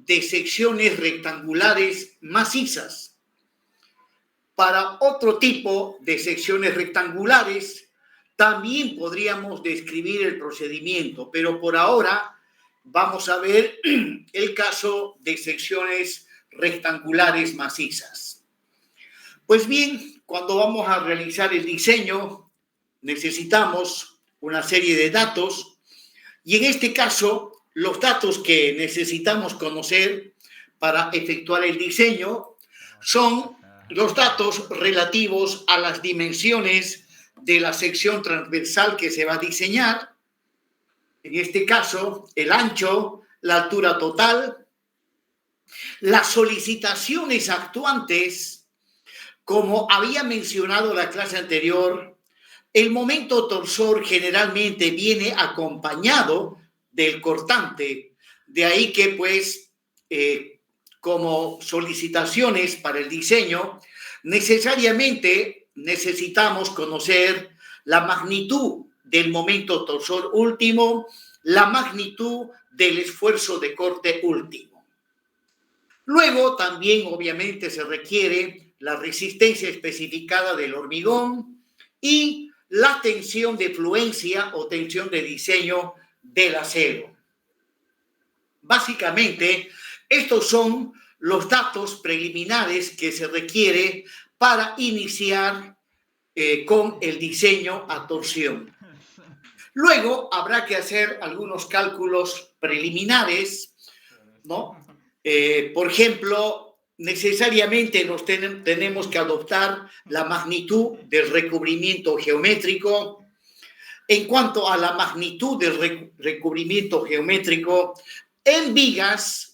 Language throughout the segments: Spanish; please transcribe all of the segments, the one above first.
de secciones rectangulares macizas. Para otro tipo de secciones rectangulares, también podríamos describir el procedimiento, pero por ahora vamos a ver el caso de secciones rectangulares macizas. Pues bien, cuando vamos a realizar el diseño, necesitamos una serie de datos y en este caso, los datos que necesitamos conocer para efectuar el diseño son los datos relativos a las dimensiones de la sección transversal que se va a diseñar. En este caso, el ancho, la altura total, las solicitaciones actuantes, como había mencionado en la clase anterior, el momento torsor generalmente viene acompañado del cortante. De ahí que, pues, como solicitaciones para el diseño, necesariamente necesitamos conocer la magnitud del momento torsor último, la magnitud del esfuerzo de corte último. Luego también obviamente se requiere la resistencia especificada del hormigón y la tensión de fluencia o tensión de diseño del acero. Básicamente, estos son los datos preliminares que se requiere para iniciar con el diseño a torsión. Luego habrá que hacer algunos cálculos preliminares, ¿no? Por ejemplo, necesariamente tenemos que adoptar la magnitud del recubrimiento geométrico. En cuanto a la magnitud del recubrimiento geométrico, en vigas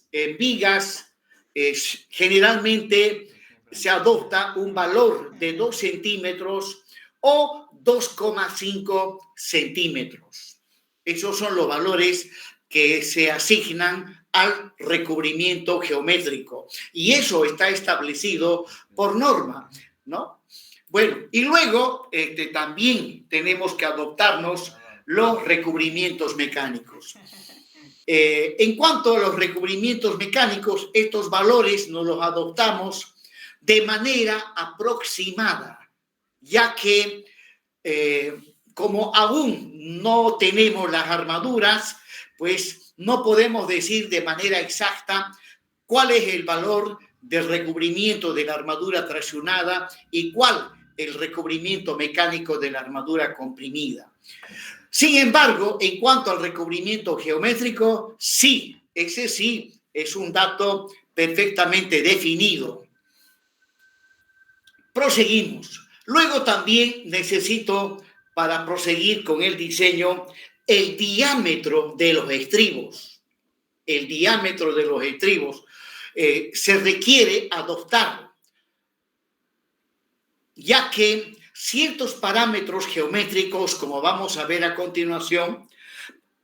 generalmente se adopta un valor de 2 centímetros o 2,5 centímetros. Esos son los valores que se asignan al recubrimiento geométrico. Y eso está establecido por norma, ¿no? Bueno, y luego también tenemos que adoptarnos los recubrimientos mecánicos. En cuanto a los recubrimientos mecánicos, estos valores nos los adoptamos de manera aproximada, ya que como aún no tenemos las armaduras, pues no podemos decir de manera exacta cuál es el valor del recubrimiento de la armadura traccionada y cuál el recubrimiento mecánico de la armadura comprimida. Sin embargo, en cuanto al recubrimiento geométrico, sí, ese sí es un dato perfectamente definido. Proseguimos. Luego también necesito, para proseguir con el diseño, el diámetro de los estribos. El diámetro de los estribos se requiere adoptar, ya que ciertos parámetros geométricos, como vamos a ver a continuación,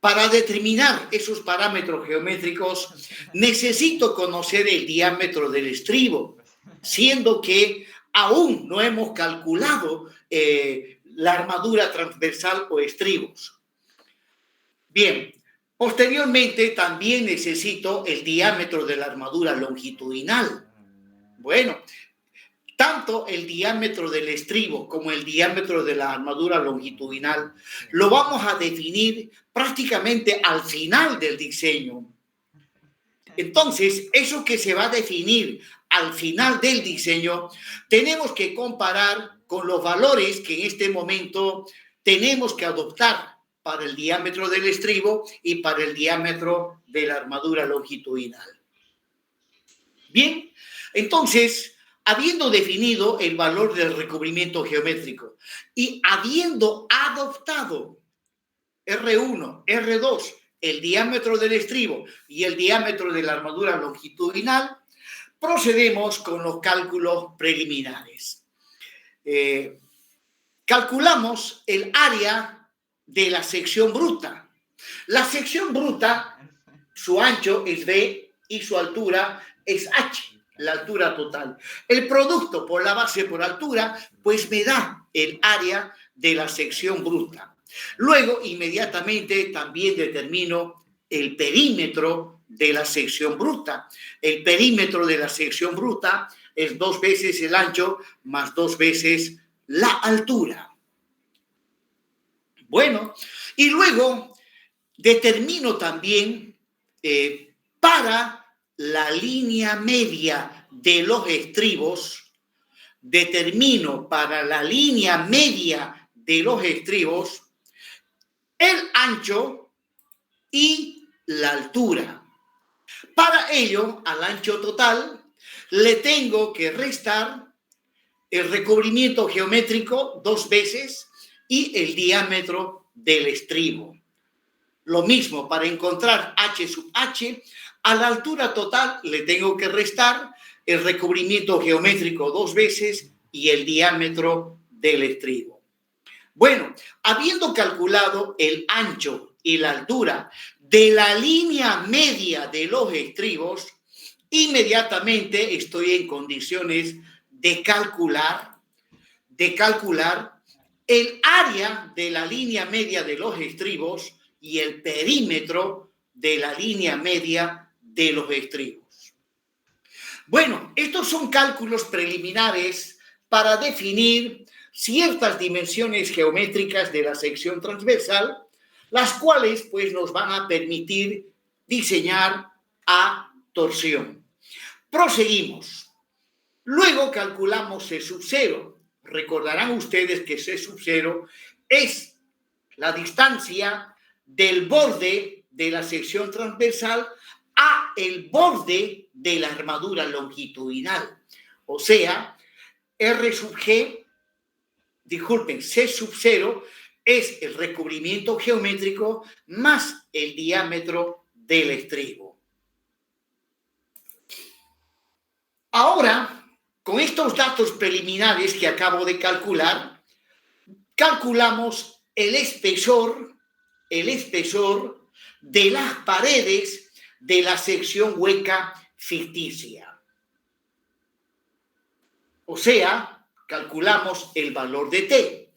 para determinar esos parámetros geométricos necesito conocer el diámetro del estribo, siendo que aún no hemos calculado la armadura transversal o estribos. Bien, posteriormente también necesito el diámetro de la armadura longitudinal. Bueno, tanto el diámetro del estribo como el diámetro de la armadura longitudinal lo vamos a definir prácticamente al final del diseño. Entonces, eso que se va a definir al final del diseño, tenemos que comparar con los valores que en este momento tenemos que adoptar para el diámetro del estribo y para el diámetro de la armadura longitudinal. Bien, entonces, habiendo definido el valor del recubrimiento geométrico y habiendo adoptado R1, R2, el diámetro del estribo y el diámetro de la armadura longitudinal, procedemos con los cálculos preliminares. Calculamos el área de la sección bruta. La sección bruta, su ancho es B y su altura es H, la altura total. El producto por la base por altura, pues me da el área de la sección bruta. Luego, inmediatamente, también determino el perímetro de la sección bruta. El perímetro de la sección bruta es 2 veces el ancho más 2 veces la altura. Bueno, y luego determino también para la línea media de los estribos, determino para la línea media de los estribos el ancho y la altura. Para ello, al ancho total, le tengo que restar el recubrimiento geométrico 2 veces y el diámetro del estribo. Lo mismo, para encontrar h sub h, a la altura total le tengo que restar el recubrimiento geométrico 2 veces y el diámetro del estribo. Bueno, habiendo calculado el ancho y la altura de la línea media de los estribos, inmediatamente estoy en condiciones de calcular el área de la línea media de los estribos y el perímetro de la línea media de los estribos. Bueno, estos son cálculos preliminares para definir ciertas dimensiones geométricas de la sección transversal, las cuales pues nos van a permitir diseñar a torsión. Proseguimos. Luego calculamos C sub 0. Recordarán ustedes que C sub 0 es la distancia del borde de la sección transversal a el borde de la armadura longitudinal. O sea, R sub G, disculpen, C sub 0 es el recubrimiento geométrico más el diámetro del estribo. Ahora, con estos datos preliminares que acabo de calcular, calculamos el espesor de las paredes de la sección hueca ficticia. O sea, calculamos el valor de T,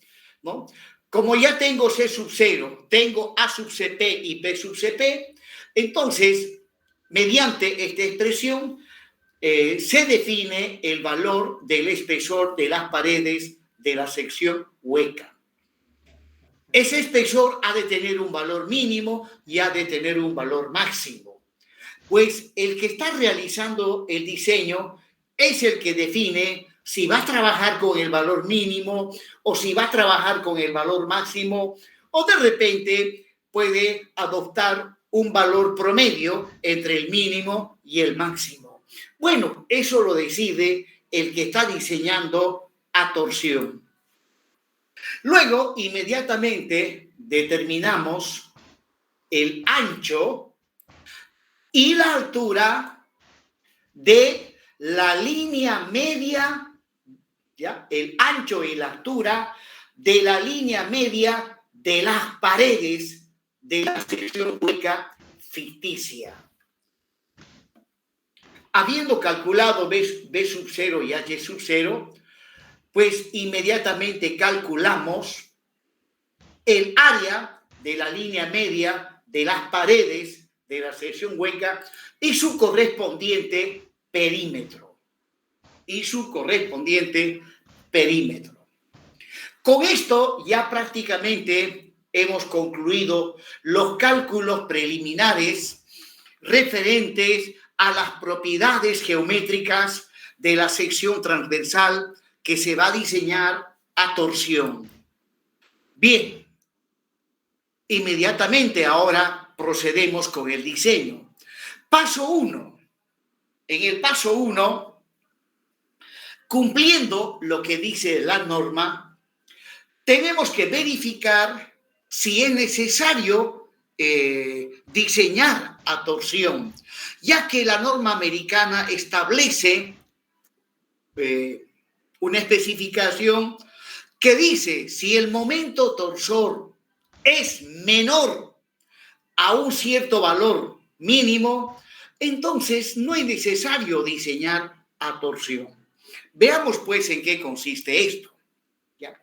¿no? Como ya tengo C sub 0, tengo A sub Cp y B sub Cp, entonces, mediante esta expresión, se define el valor del espesor de las paredes de la sección hueca. Ese espesor ha de tener un valor mínimo y ha de tener un valor máximo. Pues el que está realizando el diseño es el que define si va a trabajar con el valor mínimo o si va a trabajar con el valor máximo, o de repente puede adoptar un valor promedio entre el mínimo y el máximo. Bueno, eso lo decide el que está diseñando a torsión. Luego, inmediatamente determinamos el ancho y la altura de la línea media, ¿ya? El ancho y la altura de la línea media de las paredes de la sección hueca ficticia. Habiendo calculado B sub 0 y H sub 0, pues inmediatamente calculamos el área de la línea media de las paredes de la sección hueca y su correspondiente perímetro. Con esto ya prácticamente hemos concluido los cálculos preliminares referentes a las propiedades geométricas de la sección transversal que se va a diseñar a torsión. Bien, inmediatamente ahora procedemos con el diseño. Paso 1. En el paso 1, cumpliendo lo que dice la norma, tenemos que verificar si es necesario diseñar a torsión, ya que la norma americana establece una especificación que dice si el momento torsor es menor a un cierto valor mínimo, entonces no es necesario diseñar a torsión. Veamos pues en qué consiste esto. ¿Ya?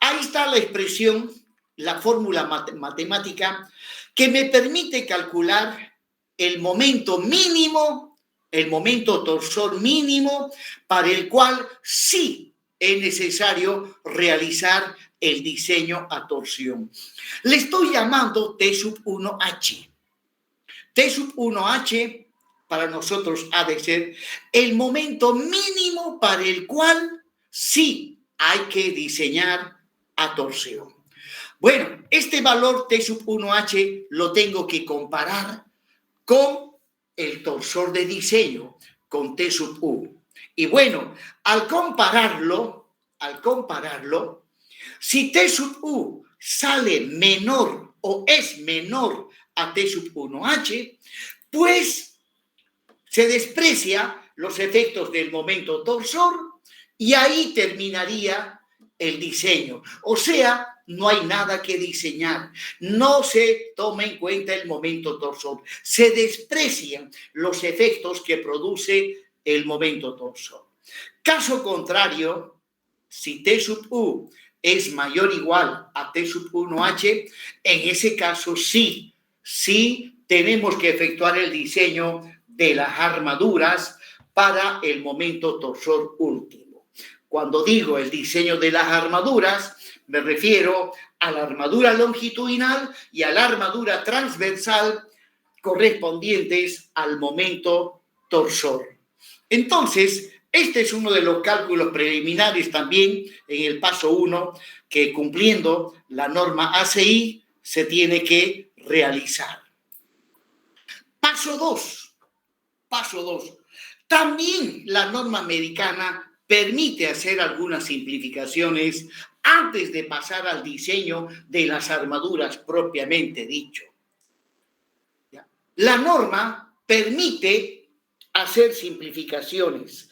Ahí está la expresión, la fórmula matemática que me permite calcular el momento mínimo, el momento torsor mínimo para el cual sí es necesario realizar el diseño a torsión. Le estoy llamando T sub 1H. T sub 1H para nosotros ha de ser el momento mínimo para el cual sí hay que diseñar a torsión. Bueno, este valor T sub 1H lo tengo que comparar con el torsor de diseño, con T sub U. Y bueno, al compararlo, si T sub U sale menor o es menor a T sub 1H, pues se desprecia los efectos del momento torsor y ahí terminaría el diseño. O sea, no hay nada que diseñar. No se toma en cuenta el momento torsor. Se desprecian los efectos que produce el momento torsor. Caso contrario, si T sub U es mayor o igual a T sub 1H, en ese caso sí tenemos que efectuar el diseño de las armaduras para el momento torsor último. Cuando digo el diseño de las armaduras, me refiero a la armadura longitudinal y a la armadura transversal correspondientes al momento torsor. Entonces, este es uno de los cálculos preliminares también en el paso 1 que cumpliendo la norma ACI se tiene que realizar. Paso 2. También la norma americana permite hacer algunas simplificaciones antes de pasar al diseño de las armaduras propiamente dicho. La norma permite hacer simplificaciones.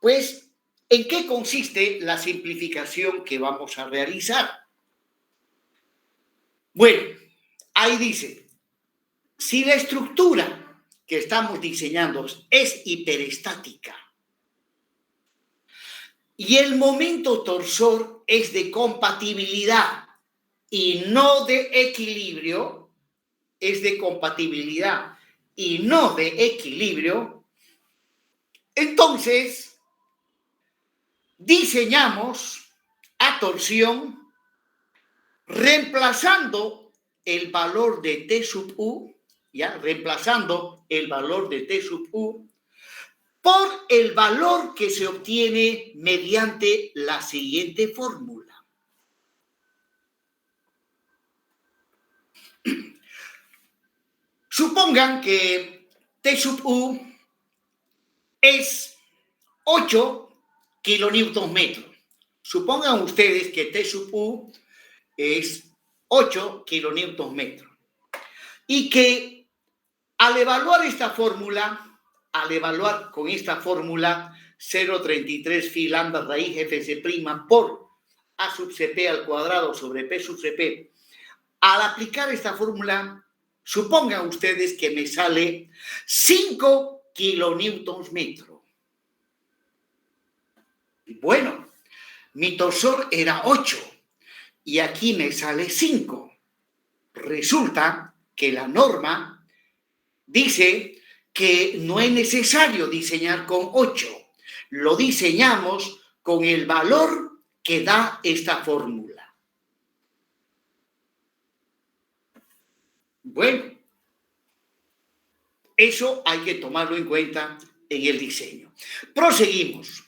Pues, ¿en qué consiste la simplificación que vamos a realizar? Bueno, ahí dice, si la estructura que estamos diseñando es hiperestática y el momento torsor es de compatibilidad y no de equilibrio, es de compatibilidad y no de equilibrio, entonces diseñamos a torsión reemplazando el valor de T sub U, reemplazando el valor de T sub U por el valor que se obtiene mediante la siguiente fórmula. Supongan que T sub U es 8 kilonewtons metro. Supongan ustedes que T sub U es 8 kilonewtons metro. Y que al evaluar esta fórmula, con esta fórmula 0,33 phi lambda raíz fc' por A sub cp al cuadrado sobre P sub cp, al aplicar esta fórmula, supongan ustedes que me sale 5 kilonewtons metro. Bueno, mi torsor era 8 y aquí me sale 5. Resulta que la norma dice que no es necesario diseñar con 8. Lo diseñamos con el valor que da esta fórmula. Bueno, eso hay que tomarlo en cuenta en el diseño. Proseguimos.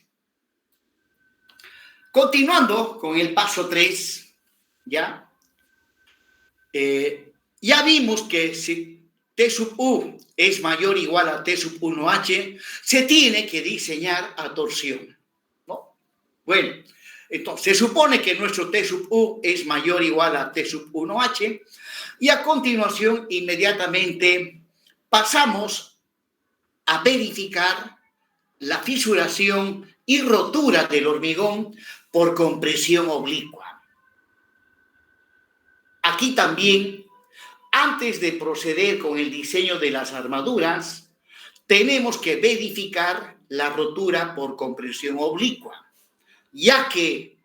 Continuando con el paso 3, ya vimos que si T sub U es mayor o igual a T sub 1H, se tiene que diseñar a torsión, ¿no? Bueno, entonces se supone que nuestro T sub U es mayor o igual a T sub 1H y a continuación inmediatamente pasamos a verificar la fisuración y rotura del hormigón por compresión oblicua. Aquí también, antes de proceder con el diseño de las armaduras, tenemos que verificar la rotura por compresión oblicua, ya que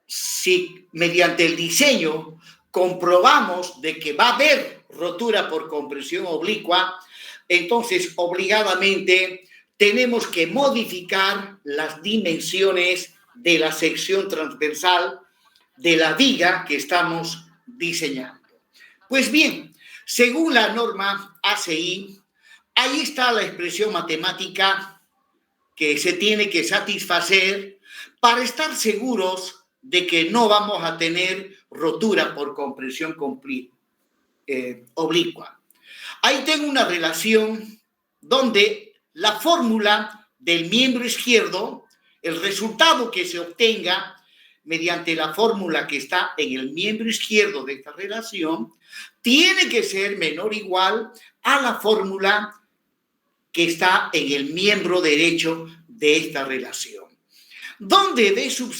si mediante el diseño comprobamos de que va a haber rotura por compresión oblicua, entonces obligadamente tenemos que modificar las dimensiones de la sección transversal de la viga que estamos diseñando. Pues bien, según la norma ACI, ahí está la expresión matemática que se tiene que satisfacer para estar seguros de que no vamos a tener rotura por compresión oblicua. Ahí tengo una relación donde la fórmula del miembro izquierdo, el resultado que se obtenga mediante la fórmula que está en el miembro izquierdo de esta relación, tiene que ser menor o igual a la fórmula que está en el miembro derecho de esta relación. Donde B sub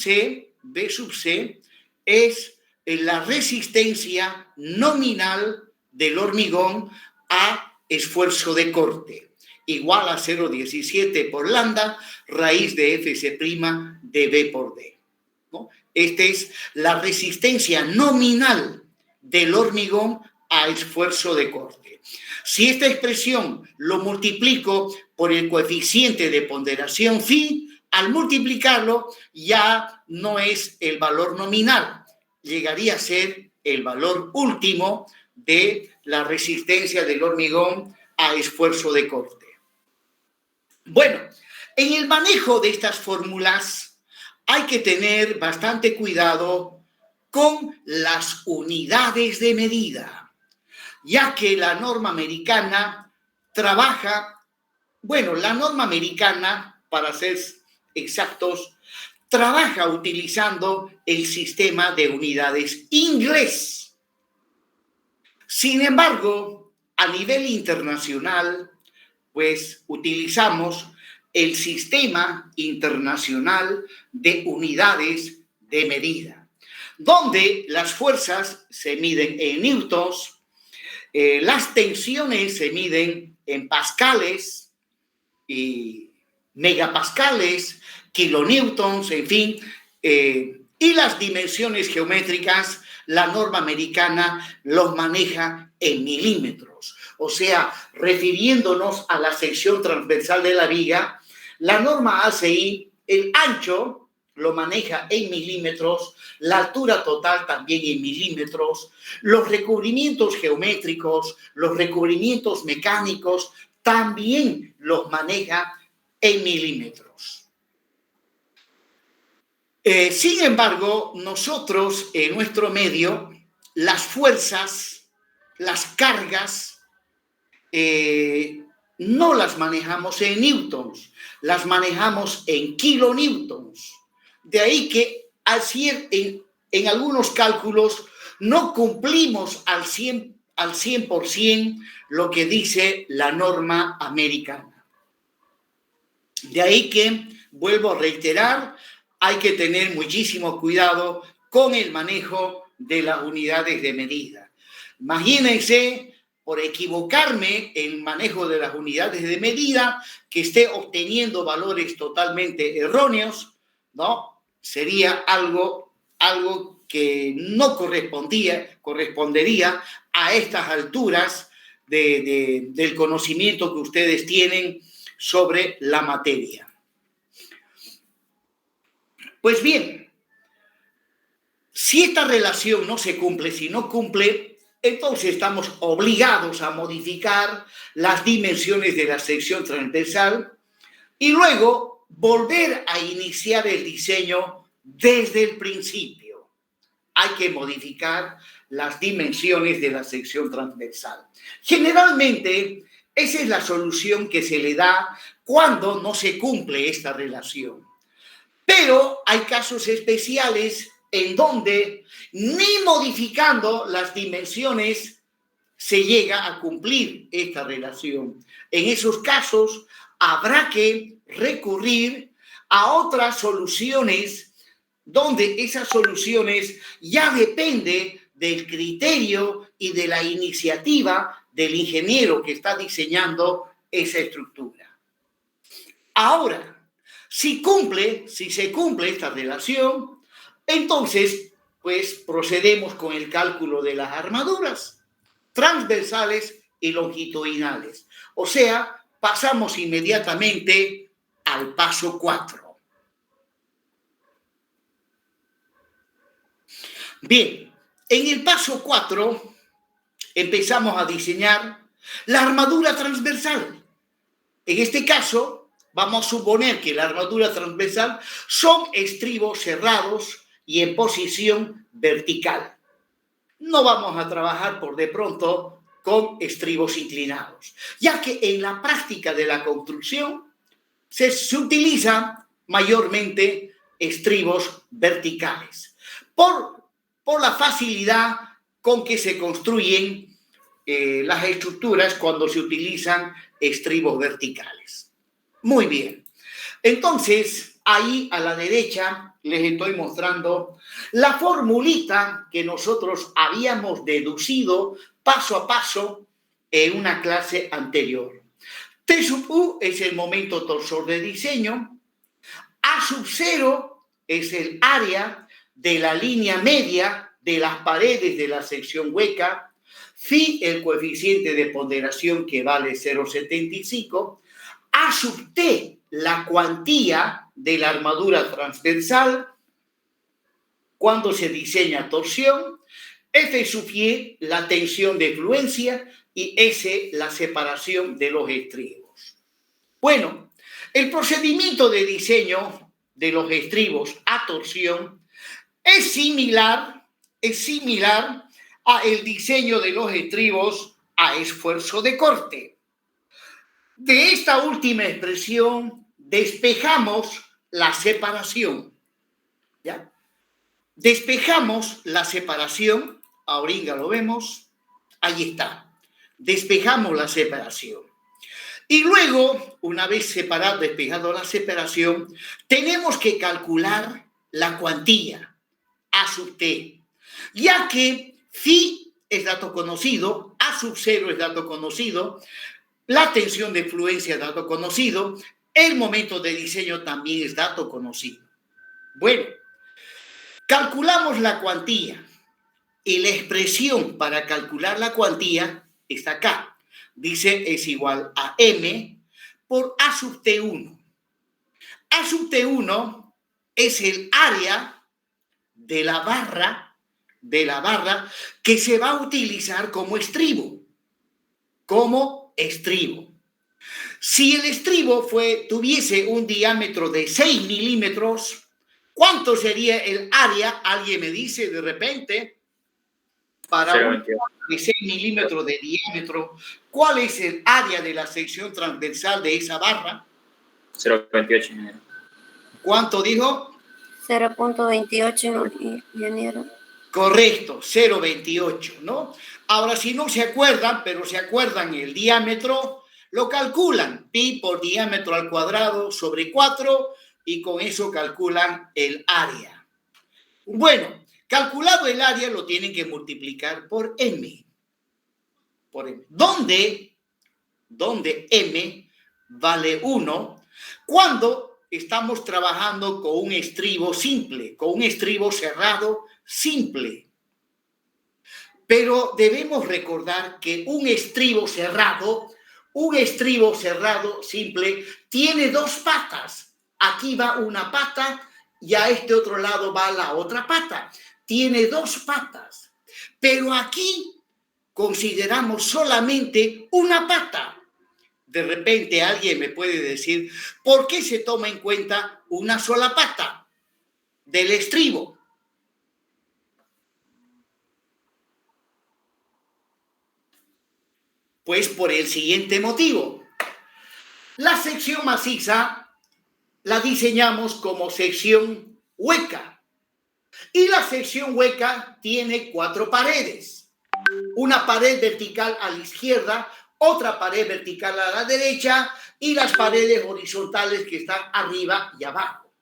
C es la resistencia nominal del hormigón a esfuerzo de corte, igual a 0,17 por lambda, raíz de Fc' de B por D. ¿No? Esta es la resistencia nominal del hormigón a esfuerzo de corte. Si esta expresión lo multiplico por el coeficiente de ponderación phi, al multiplicarlo ya no es el valor nominal, llegaría a ser el valor último de la resistencia del hormigón a esfuerzo de corte. Bueno, en el manejo de estas fórmulas hay que tener bastante cuidado con las unidades de medida, ya que la norma americana trabaja, la norma americana, para ser exactos, trabaja utilizando el sistema de unidades inglés. Sin embargo, a nivel internacional, pues utilizamos el sistema internacional de unidades de medida, donde las fuerzas se miden en newtons, las tensiones se miden en pascales y megapascales, kilonewtons, en fin, y las dimensiones geométricas, la norma americana los maneja en milímetros. O sea, refiriéndonos a la sección transversal de la viga, la norma ACI, el ancho lo maneja en milímetros, la altura total también en milímetros, los recubrimientos geométricos, los recubrimientos mecánicos también los maneja en milímetros. Sin embargo, nosotros en nuestro medio, las fuerzas, las cargas, no las manejamos en newtons, las manejamos en kilonewtons. De ahí que en algunos cálculos no cumplimos al 100% lo que dice la norma americana. De ahí que, vuelvo a reiterar, hay que tener muchísimo cuidado con el manejo de las unidades de medida. Imagínense, por equivocarme en el manejo de las unidades de medida, que esté obteniendo valores totalmente erróneos, ¿no? Sería algo que no correspondería a estas alturas del conocimiento que ustedes tienen sobre la materia. Pues bien, si esta relación no se cumple, si no cumple, entonces estamos obligados a modificar las dimensiones de la sección transversal y luego volver a iniciar el diseño desde el principio. Hay que modificar las dimensiones de la sección transversal. Generalmente, esa es la solución que se le da cuando no se cumple esta relación. Pero hay casos especiales en donde ni modificando las dimensiones se llega a cumplir esta relación. En esos casos habrá que recurrir a otras soluciones donde esas soluciones ya dependen del criterio y de la iniciativa del ingeniero que está diseñando esa estructura. Ahora, si se cumple esta relación, entonces, pues procedemos con el cálculo de las armaduras. transversales y longitudinales. O sea, pasamos inmediatamente al paso 4. Bien, en el paso 4 empezamos a diseñar la armadura transversal. En este caso, vamos a suponer que la armadura transversal son estribos cerrados y en posición vertical. No vamos a trabajar por de pronto con estribos inclinados, ya que en la práctica de la construcción se utilizan mayormente estribos verticales por la facilidad con que se construyen las estructuras cuando se utilizan estribos verticales. Muy bien. Entonces, ahí a la derecha les estoy mostrando la formulita que nosotros habíamos deducido paso a paso en una clase anterior. T sub U es el momento torsor de diseño. A sub 0 es el área de la línea media de las paredes de la sección hueca. Phi, el coeficiente de ponderación que vale 0,75. A sub T, la cuantía de la armadura transversal cuando se diseña torsión. F sub Y, la tensión de fluencia, y S, la separación de los estribos. Bueno, el procedimiento de diseño de los estribos a torsión es similar a el diseño de los estribos a esfuerzo de corte. De esta última expresión despejamos la separación. ¿Ya? Despejamos la separación, ahorita lo vemos, ahí está. Despejamos la separación. Y luego, una vez despejado la separación, tenemos que calcular la cuantía A sub T, ya que phi es dato conocido, A sub 0 es dato conocido, la tensión de fluencia es dato conocido, el momento de diseño también es dato conocido. Bueno, calculamos la cuantía y la expresión para calcular la cuantía está acá. Dice es igual a M por A sub T1. A sub T1 es el área de la barra que se va a utilizar como estribo. Si el estribo tuviese un diámetro de 6 milímetros, ¿cuánto sería el área? Alguien me dice de repente, para un de 6 milímetros de diámetro, ¿cuál es el área de la sección transversal de esa barra? 0,28, ingeniero. ¿Cuánto dijo? 0,28, ingeniero. Correcto, 0,28, ¿no? Ahora, si no se acuerdan, pero se acuerdan el diámetro, lo calculan, pi por diámetro al cuadrado sobre 4, y con eso calculan el área. Bueno, calculado el área, lo tienen que multiplicar por M. ¿Dónde M vale 1 cuando estamos trabajando con un estribo simple, con un estribo cerrado simple? Pero debemos recordar que un estribo cerrado simple tiene dos patas. Aquí va una pata y a este otro lado va la otra pata. Tiene dos patas. Pero aquí consideramos solamente una pata. De repente alguien me puede decir, ¿por qué se toma en cuenta una sola pata del estribo? Pues por el siguiente motivo. La sección maciza la diseñamos como sección hueca. Y la sección hueca tiene 4 paredes. Una pared vertical a la izquierda, otra pared vertical a la derecha y las paredes horizontales que están arriba y abajo.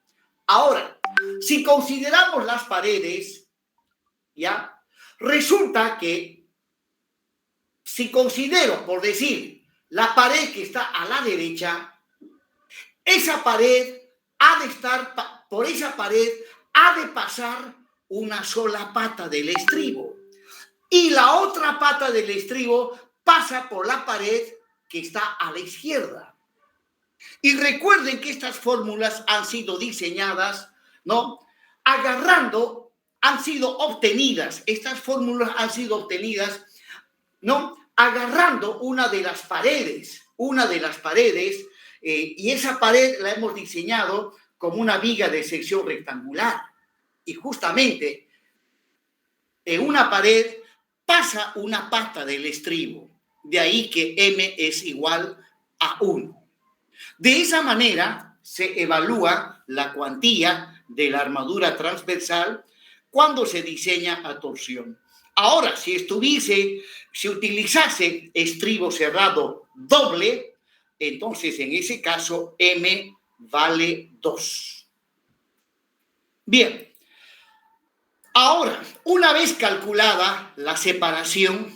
Ahora, si consideramos las paredes, ¿ya? Resulta que si considero, por decir, la pared que está a la derecha, esa pared por esa pared ha de pasar una sola pata del estribo. y la otra pata del estribo pasa por la pared que está a la izquierda. Y recuerden que estas fórmulas han sido diseñadas, ¿no? Han sido obtenidas, estas fórmulas han sido obtenidas, ¿no? Agarrando una de las paredes, y esa pared la hemos diseñado como una viga de sección rectangular. Y justamente en una pared pasa una pata del estribo. De ahí que M es igual a 1. De esa manera se evalúa la cuantía de la armadura transversal cuando se diseña a torsión. Ahora, si utilizase estribo cerrado doble, entonces en ese caso M vale 2. Bien, ahora, una vez calculada la separación,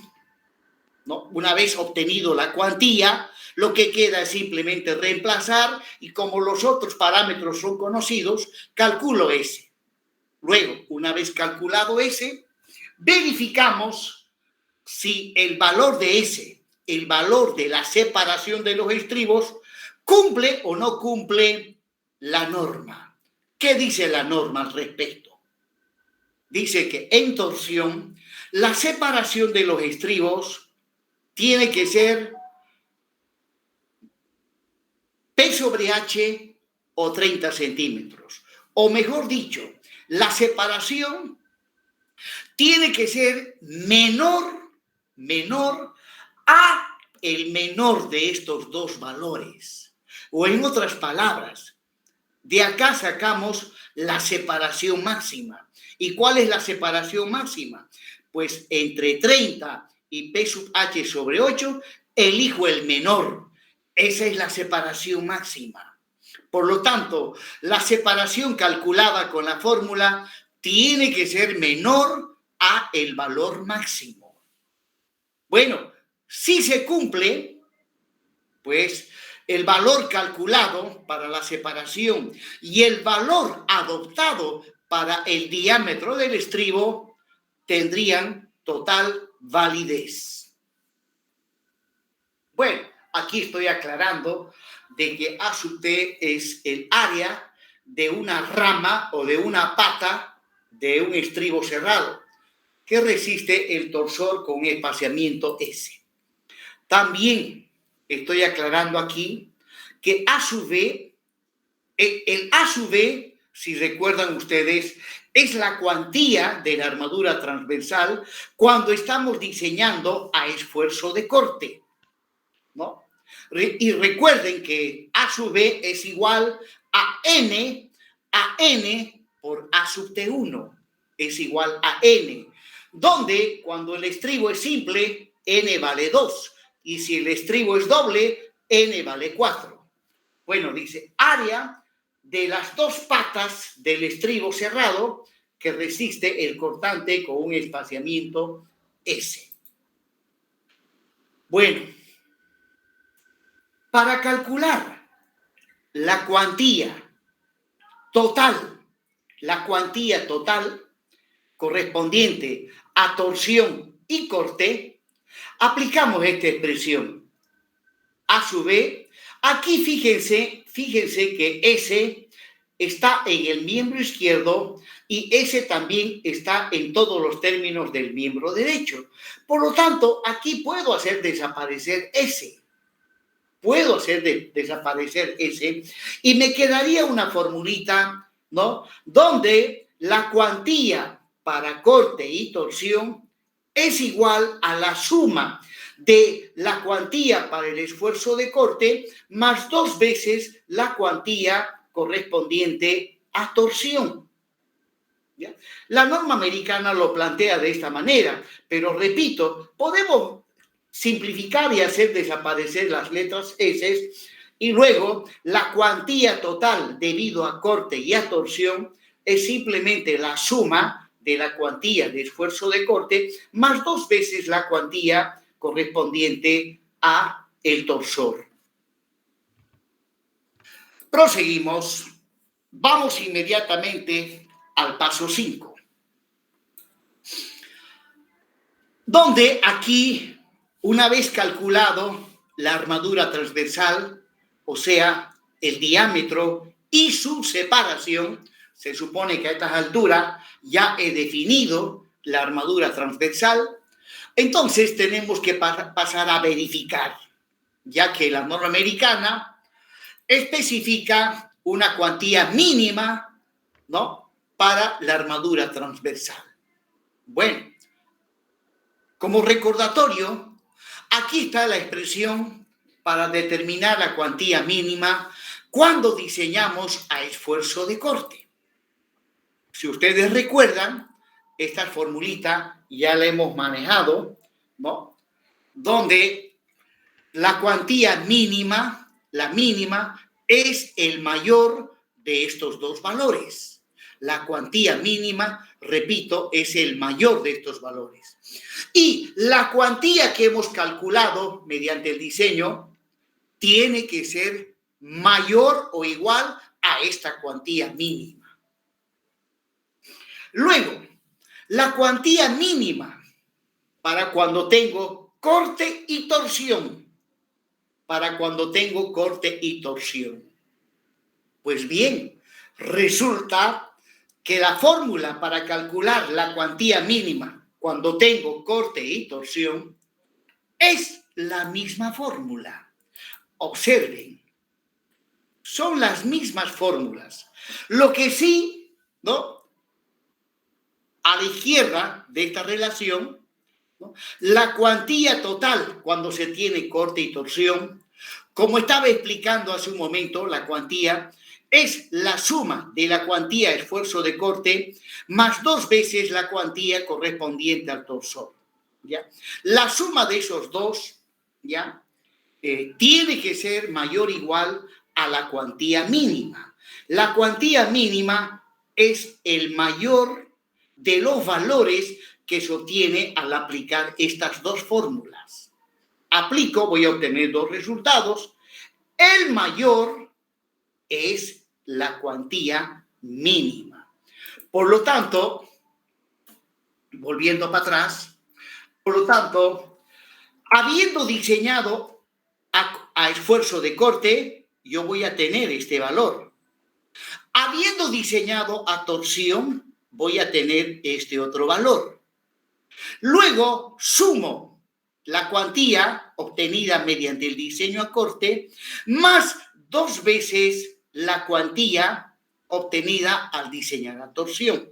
¿no? Una vez obtenido la cuantía, lo que queda es simplemente reemplazar y como los otros parámetros son conocidos, calculo S. Luego, una vez calculado S, verificamos si el valor de S, el valor de la separación de los estribos, cumple o no cumple la norma. ¿Qué dice la norma al respecto? Dice que en torsión, la separación de los estribos tiene que ser P sobre H o 30 centímetros. O mejor dicho, la separación tiene que ser menor a el menor de estos dos valores. O en otras palabras, de acá sacamos la separación máxima. ¿Y cuál es la separación máxima? Pues entre 30 y P sub H sobre 8, elijo el menor. Esa es la separación máxima. Por lo tanto, la separación calculada con la fórmula tiene que ser menor a el valor máximo. Bueno, si se cumple, pues el valor calculado para la separación y el valor adoptado para el diámetro del estribo tendrían total validez. Bueno, aquí estoy aclarando de que A sub T es el área de una rama o de una pata de un estribo cerrado que resiste el torsor con un espaciamiento S. También estoy aclarando aquí que A sub V, el A sub V, si recuerdan ustedes, es la cuantía de la armadura transversal cuando estamos diseñando a esfuerzo de corte, ¿no? Y recuerden que A sub V es igual a N por A sub T1, es igual a N, donde cuando el estribo es simple, N vale 2, y si el estribo es doble, N vale 4. Bueno, dice área de las dos patas del estribo cerrado que resiste el cortante con un espaciamiento S. Bueno, para calcular la cuantía total correspondiente a torsión y corte, aplicamos esta expresión. A sub V, aquí fíjense que S está en el miembro izquierdo y S también está en todos los términos del miembro derecho. Por lo tanto, aquí puedo hacer desaparecer S. Y me quedaría una formulita, ¿no? Donde la cuantía para corte y torsión es igual a la suma de la cuantía para el esfuerzo de corte más 2 veces la cuantía correspondiente a torsión. ¿Ya? La norma americana lo plantea de esta manera, pero repito, podemos simplificar y hacer desaparecer las letras S y luego la cuantía total debido a corte y a torsión es simplemente la suma de la cuantía de esfuerzo de corte más 2 veces la cuantía correspondiente a el torsor. Proseguimos. Vamos inmediatamente al paso 5. donde aquí, una vez calculado la armadura transversal, o sea, el diámetro y su separación, se supone que a estas alturas ya he definido la armadura transversal, entonces tenemos que pasar a verificar, ya que la norma americana especifica una cuantía mínima, ¿no?, para la armadura transversal. Bueno, como recordatorio, aquí está la expresión para determinar la cuantía mínima cuando diseñamos a esfuerzo de corte. Si ustedes recuerdan, esta formulita ya la hemos manejado, ¿no?, donde la cuantía mínima, la mínima, es el mayor de estos dos valores. La cuantía mínima, repito, es el mayor de estos valores. Y la cuantía que hemos calculado mediante el diseño tiene que ser mayor o igual a esta cuantía mínima. Luego, la cuantía mínima para cuando tengo corte y torsión. Para cuando tengo corte y torsión. Pues bien, resulta que la fórmula para calcular la cuantía mínima cuando tengo corte y torsión es la misma fórmula. Observen, son las mismas fórmulas. Lo que sí, ¿no?, a la izquierda de esta relación, ¿no?, la cuantía total cuando se tiene corte y torsión, como estaba explicando hace un momento, la cuantía es la suma de la cuantía esfuerzo de corte más 2 veces la cuantía correspondiente al torsor, ¿ya? La suma de esos dos, ¿ya?, tiene que ser mayor o igual a la cuantía mínima. La cuantía mínima es el mayor de los valores que se obtiene al aplicar estas dos fórmulas. Aplico, voy a obtener dos resultados. El mayor es la cuantía mínima. Por lo tanto, volviendo para atrás, por lo tanto, habiendo diseñado a esfuerzo de corte, yo voy a tener este valor. Habiendo diseñado a torsión, voy a tener este otro valor. Luego sumo la cuantía obtenida mediante el diseño a corte más 2 veces la cuantía obtenida al diseñar a torsión.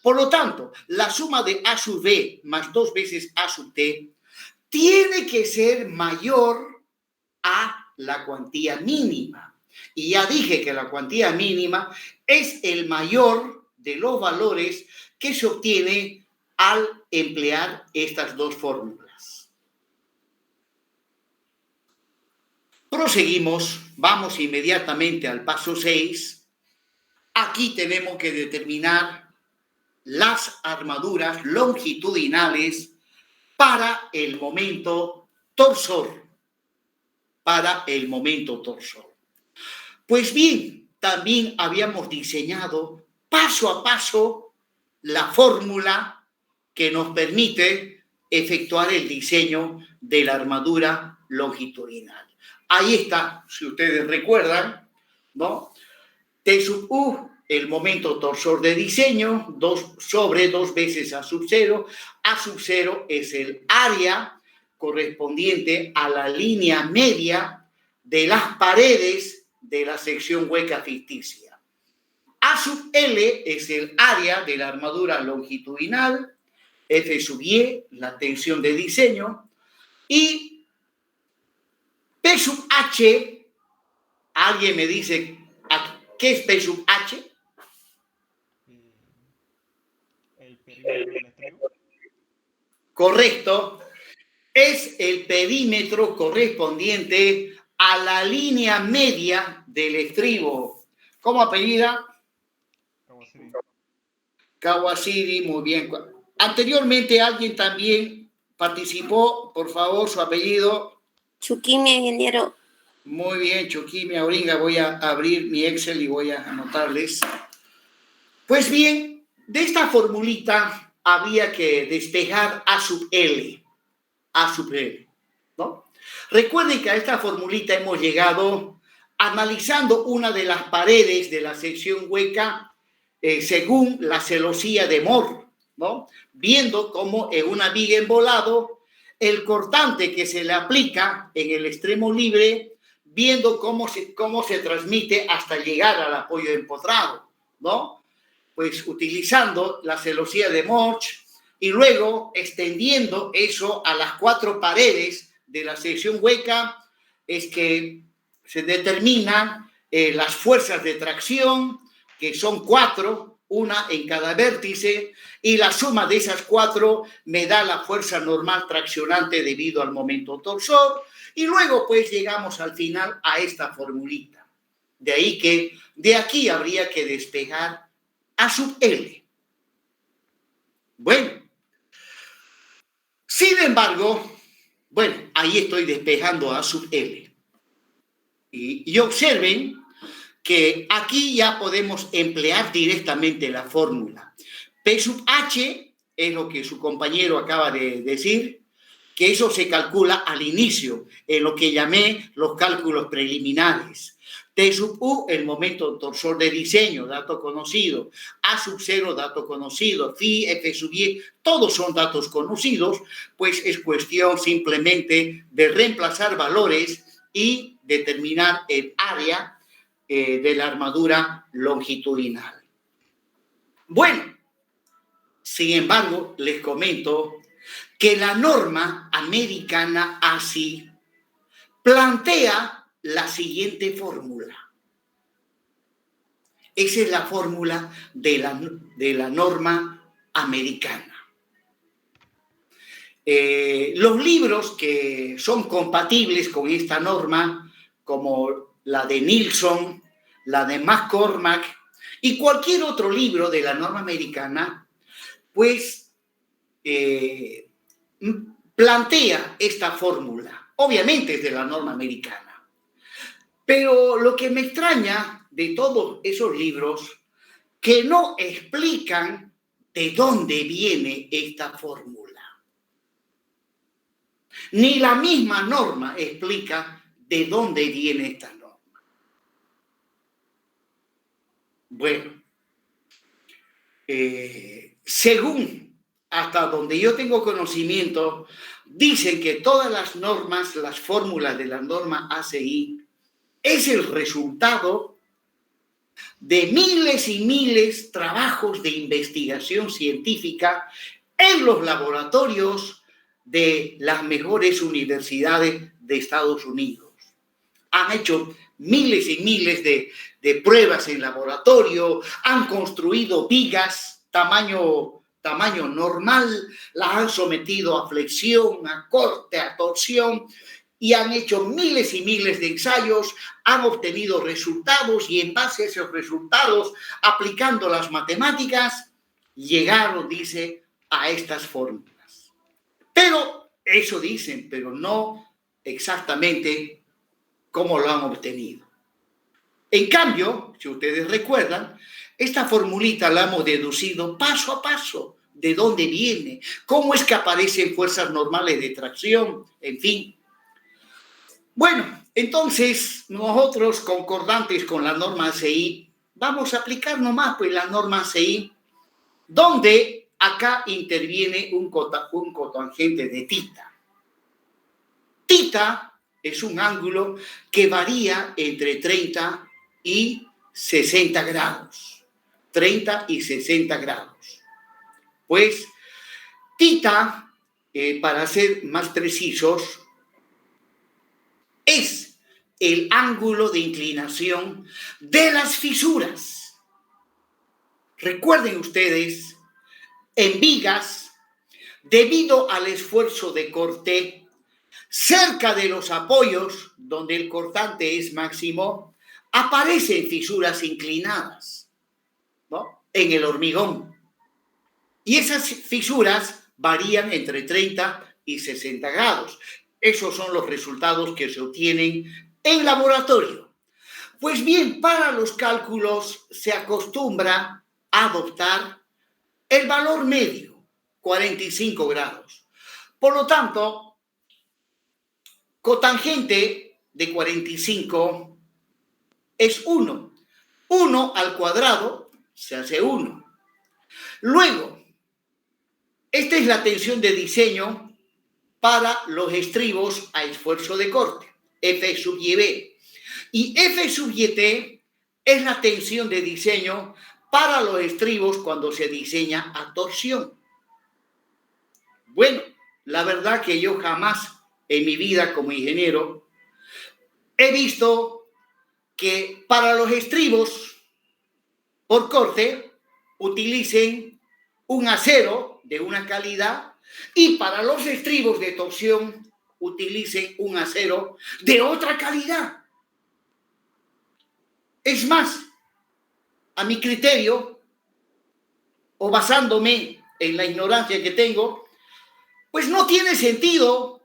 Por lo tanto, la suma de A sub B más 2 veces A sub T tiene que ser mayor a la cuantía mínima. Y ya dije que la cuantía mínima es el mayor de los valores que se obtiene al emplear estas dos fórmulas. Proseguimos, vamos inmediatamente al paso 6. Aquí tenemos que determinar las armaduras longitudinales para el momento torsor. Para el momento torsor. Pues bien, también habíamos diseñado paso a paso la fórmula que nos permite efectuar el diseño de la armadura longitudinal. Ahí está, si ustedes recuerdan, ¿no? T sub U, el momento torsor de diseño, 2 sobre 2 veces A sub 0. A sub 0 es el área correspondiente a la línea media de las paredes de la sección hueca ficticia. A sub L es el área de la armadura longitudinal, F sub Y, la tensión de diseño, y P sub H, ¿alguien me dice qué es P sub H? El perímetro del estribo. Correcto, es el perímetro correspondiente a la línea media del estribo. ¿Cómo apellida? Kawasiri. Kawasiri, muy bien. Anteriormente alguien también participó, por favor, su apellido. Chukimi, ingeniero. Muy bien, Chukimi Auringa. Voy a abrir mi Excel y voy a anotarles. Pues bien, de esta formulita habría que despejar A sub L. A sub L, ¿no? Recuerden que a esta formulita hemos llegado analizando una de las paredes de la sección hueca según la celosía de Moore, ¿no? Viendo cómo en una viga embolado el cortante que se le aplica en el extremo libre, viendo cómo se transmite hasta llegar al apoyo empotrado, ¿no? Pues utilizando la celosía de Moore y luego extendiendo eso a las 4 paredes de la sección hueca, es que se determinan las fuerzas de tracción, que son 4, una en cada vértice, y la suma de esas 4 me da la fuerza normal traccionante debido al momento torsor, y luego pues llegamos al final a esta formulita. De ahí que de aquí habría que despejar A sub L. Bueno, sin embargo, bueno, ahí estoy despejando A sub L. Y observen que aquí ya podemos emplear directamente la fórmula. P sub H es lo que su compañero acaba de decir, que eso se calcula al inicio, en lo que llamé los cálculos preliminares. T sub U, el momento torsor de diseño, dato conocido. A sub 0, dato conocido. Phi, F sub Y, todos son datos conocidos, pues es cuestión simplemente de reemplazar valores y determinar el área de la armadura longitudinal. Bueno, sin embargo, les comento que la norma americana ASI plantea la siguiente fórmula. Esa es la fórmula de la norma americana. Los libros que son compatibles con esta norma, como la de Nilsson, la de McCormack y cualquier otro libro de la norma americana, pues plantea esta fórmula. Obviamente es de la norma americana. Pero lo que me extraña de todos esos libros, que no explican de dónde viene esta fórmula. Ni la misma norma explica de dónde viene esta norma. Bueno, según hasta donde yo tengo conocimiento, dicen que todas las normas, las fórmulas de la norma ACI, es el resultado de miles y miles de trabajos de investigación científica en los laboratorios de las mejores universidades de Estados Unidos. Han hecho miles y miles de pruebas en laboratorio, han construido vigas tamaño normal, las han sometido a flexión, a corte, a torsión, y han hecho miles y miles de ensayos, han obtenido resultados y en base a esos resultados, aplicando las matemáticas, llegaron, dice, a estas fórmulas. Pero, eso dicen, pero no exactamente cómo lo han obtenido. En cambio, si ustedes recuerdan, esta formulita la hemos deducido paso a paso, de dónde viene, cómo es que aparecen fuerzas normales de tracción, en fin. Bueno, entonces nosotros, concordantes con la norma ACI, vamos a aplicar nomás pues la norma ACI, donde acá interviene un cotangente de tita. Tita es un ángulo que varía entre 30 y 60 grados. 30 y 60 grados. Pues tita, para ser más precisos, es el ángulo de inclinación de las fisuras. Recuerden ustedes, en vigas, debido al esfuerzo de corte, cerca de los apoyos, donde el cortante es máximo, aparecen fisuras inclinadas, ¿no?, en el hormigón. Y esas fisuras varían entre 30 y 60 grados. Esos son los resultados que se obtienen en laboratorio. Pues bien, para los cálculos se acostumbra a adoptar el valor medio, 45 grados. Por lo tanto, cotangente de 45 es 1. 1 al cuadrado se hace 1. Luego, esta es la tensión de diseño para los estribos a esfuerzo de corte, F sub YB. Y F sub YT es la tensión de diseño para los estribos cuando se diseña a torsión. Bueno, la verdad que yo jamás en mi vida como ingeniero he visto que para los estribos por corte utilicen un acero de una calidad y para los estribos de torsión utilicen un acero de otra calidad. Es más, a mi criterio, o basándome en la ignorancia que tengo, pues no tiene sentido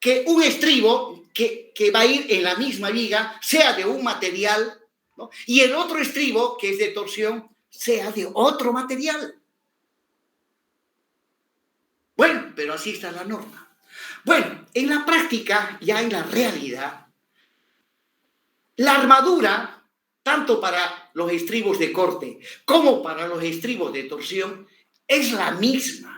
que un estribo que va a ir en la misma viga sea de un material, ¿no? Y el otro estribo, que es de torsión, sea de otro material. Bueno, pero así está la norma. Bueno, en la práctica, ya en la realidad, la armadura, tanto para los estribos de corte como para los estribos de torsión, es la misma.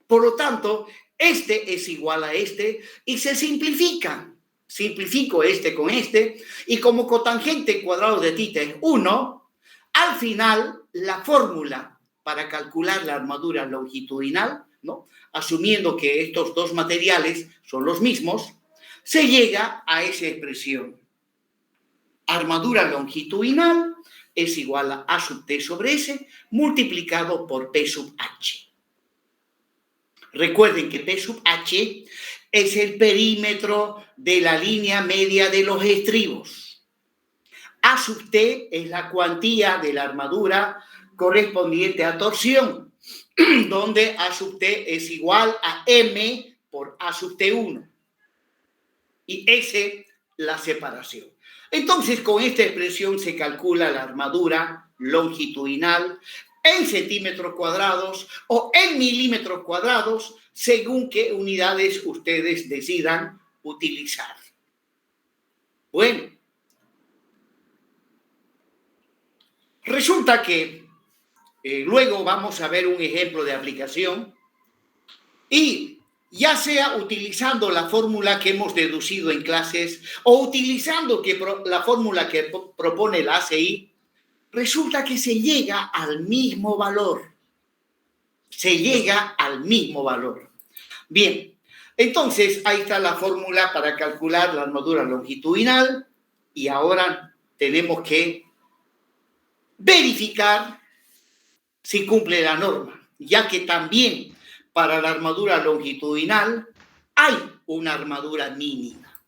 Por lo tanto, este es igual a este y se simplifican. Simplifico este con este y como cotangente cuadrado de θ es 1, al final la fórmula para calcular la armadura longitudinal, ¿no? Asumiendo que estos dos materiales son los mismos, se llega a esa expresión. Armadura longitudinal es igual a A sub T sobre S multiplicado por P sub H. Recuerden que P sub H es el perímetro de la línea media de los estribos. A sub T es la cuantía de la armadura correspondiente a torsión, donde A sub T es igual a M por A sub T1. Y S la separación. Entonces, con esta expresión se calcula la armadura longitudinal en centímetros cuadrados o en milímetros cuadrados, según qué unidades ustedes decidan utilizar. Bueno, resulta que luego vamos a ver un ejemplo de aplicación y ya sea utilizando la fórmula que hemos deducido en clases o utilizando la fórmula que propone la ACI, resulta que se llega al mismo valor. Se llega al mismo valor. Bien, entonces ahí está la fórmula para calcular la armadura longitudinal y ahora tenemos que verificar si cumple la norma, ya que también para la armadura longitudinal hay una armadura mínima.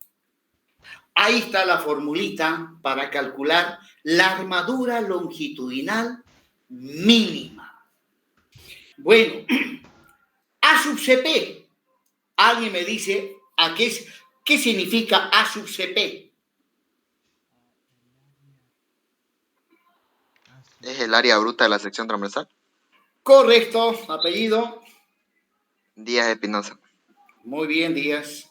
Ahí está la formulita para calcular la armadura longitudinal mínima. Bueno, A sub CP. Alguien me dice qué significa A sub CP. ¿Es el área bruta de la sección transversal? Correcto, apellido. Díaz Espinosa. Muy bien, Díaz.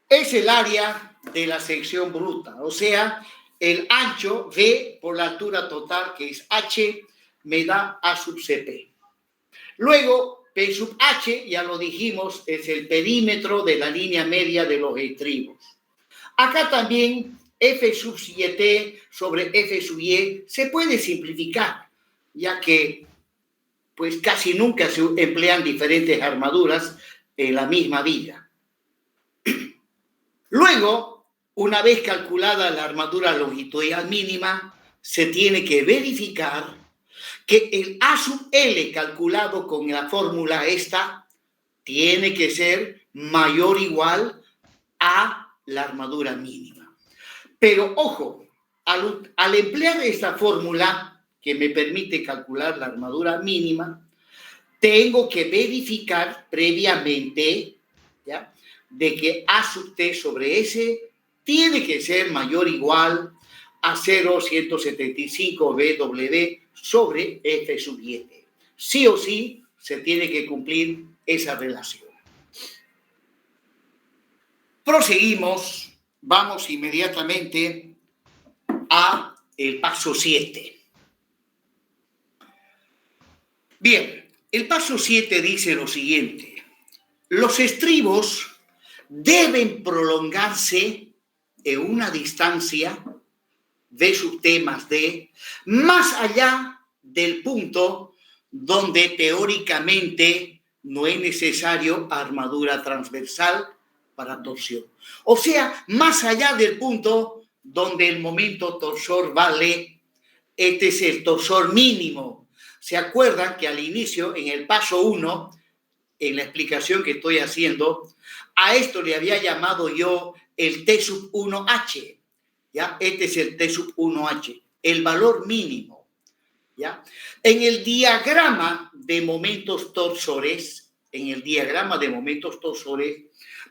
Es el área de la sección bruta, o sea, el ancho V por la altura total, que es H, me da A sub CP. Luego, P sub H, ya lo dijimos, es el perímetro de la línea media de los estribos. Acá también F sub YT sobre F sub Y se puede simplificar, ya que pues casi nunca se emplean diferentes armaduras en la misma viga. Luego, una vez calculada la armadura longitudinal mínima, se tiene que verificar que el A sub L calculado con la fórmula esta tiene que ser mayor o igual a la armadura mínima. Pero ojo, al emplear esta fórmula que me permite calcular la armadura mínima, tengo que verificar previamente, ¿ya?, de que A sub T sobre S tiene que ser mayor o igual a 0,175 BW sobre F sub Y. sí o sí se tiene que cumplir esa relación. Proseguimos, vamos inmediatamente a el paso 7. Bien, el paso 7 dice lo siguiente: los estribos deben prolongarse en una distancia de sus temas D más allá del punto donde teóricamente no es necesario armadura transversal para torsión. O sea, más allá del punto donde el momento torsor vale, este es el torsor mínimo. ¿Se acuerdan que al inicio, en el paso 1, en la explicación que estoy haciendo, a esto le había llamado yo el T sub 1H? ¿Ya? Este es el T sub 1H, el valor mínimo. ¿Ya? En el diagrama de momentos torsores,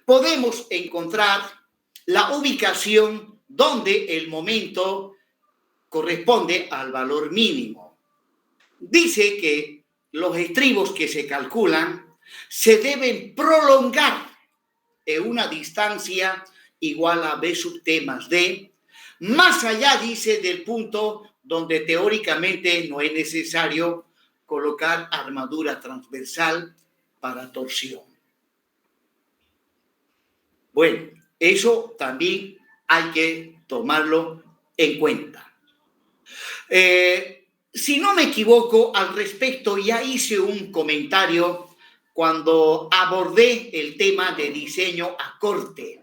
podemos encontrar la ubicación donde el momento corresponde al valor mínimo. Dice que los estribos que se calculan se deben prolongar en una distancia igual a B sub T más D, más allá, dice, del punto donde teóricamente no es necesario colocar armadura transversal para torsión. Bueno, eso también hay que tomarlo en cuenta. Si no me equivoco, al respecto ya hice un comentario cuando abordé el tema de diseño a corte.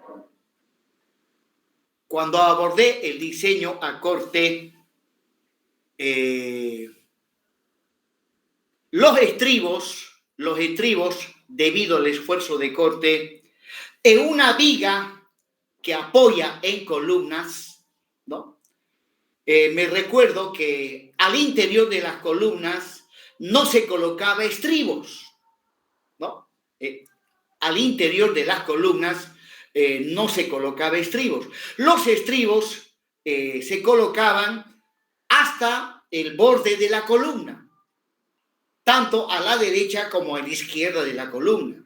Cuando abordé el diseño a corte, los estribos, debido al esfuerzo de corte, en una viga que apoya en columnas, ¿no? Me recuerdo que al interior de las columnas no se colocaba estribos, ¿no? Al interior de las columnas no se colocaba estribos. Los estribos se colocaban hasta el borde de la columna, tanto a la derecha como a la izquierda de la columna.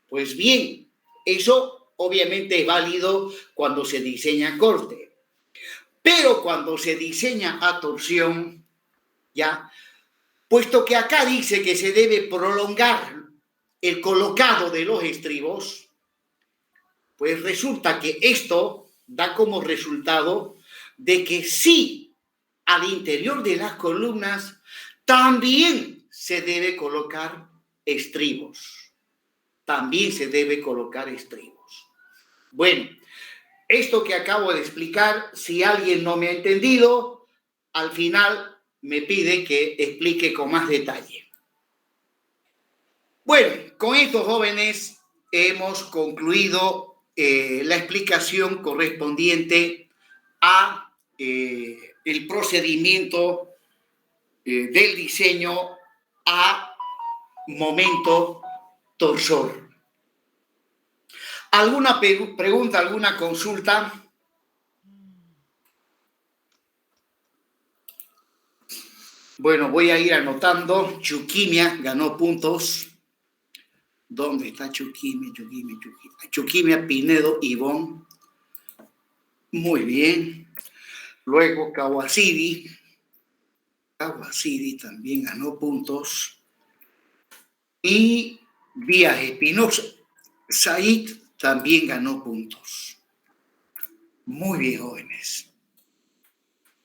Pues bien, eso obviamente es válido cuando se diseña corte, pero cuando se diseña a torsión, ya, puesto que acá dice que se debe prolongar el colocado de los estribos, pues resulta que esto da como resultado de que sí, al interior de las columnas también se debe colocar estribos. También se debe colocar estribos. Bueno, esto que acabo de explicar, si alguien no me ha entendido, al final me pide que explique con más detalle. Bueno, con estos jóvenes hemos concluido la explicación correspondiente a el procedimiento del diseño a momento torsor. ¿Alguna pregunta, alguna consulta? Bueno, voy a ir anotando. Chuquimia ganó puntos. ¿Dónde está Chuquimia? Chuquimia, Pinedo, Ivonne. Muy bien. Luego Kawasiri. Kawasiri también ganó puntos. Y Díaz Espinosa. Said también ganó puntos. Muy bien, jóvenes.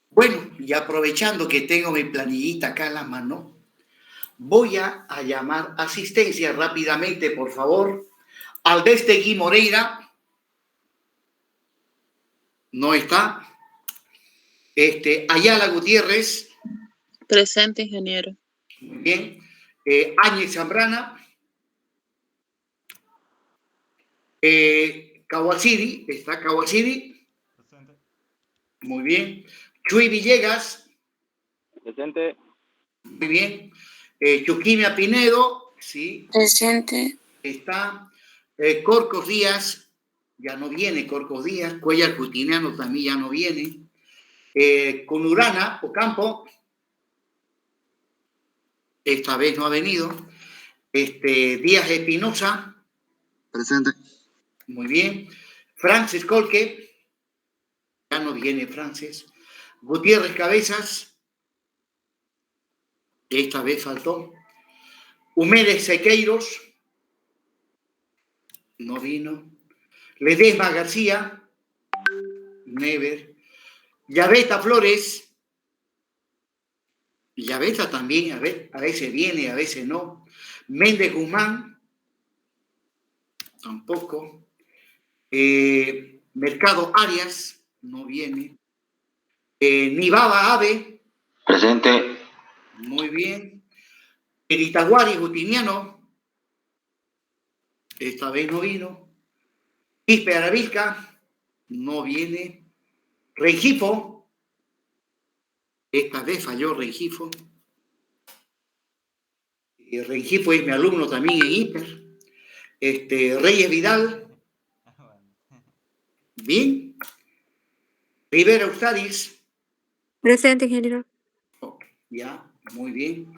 Bueno, y aprovechando que tengo mi planillita acá en la mano, voy a llamar asistencia rápidamente, por favor. Aldestegui Moreira. No está. Ayala Gutiérrez. Presente, ingeniero. Muy bien. Áñez Zambrana. Kawasiri. ¿Está Kawasiri? Presente. Muy bien. Chuy Villegas. Presente. Muy bien. Chuquimia Pinedo. Sí. Presente. Está. Corcos Díaz. Ya no viene Corcos Díaz. Cuellar Cutiniano también ya no viene. Conurana Ocampo. esta vez no ha venido. Díaz Espinosa, Presente. muy bien. Francis Colque, ya no viene Francis. Gutiérrez Cabezas, esta vez faltó. Humérez Sequeiros, no vino. Ledesma García, never. Llaveta Flores, Llaveta también, a veces viene, a veces no. Méndez Guzmán, tampoco. Mercado Arias, no viene. Nibaba Ave, Presente. muy bien. Eritaguari Gutiniano, esta vez no vino. Quispe Aravilca, no viene. Rengifo, esta vez falló Rengifo. Rengifo es mi alumno también en Hiper. Reyes Vidal, bien. Rivera Ustaris, Presente, ingeniero. ok, ya, muy bien.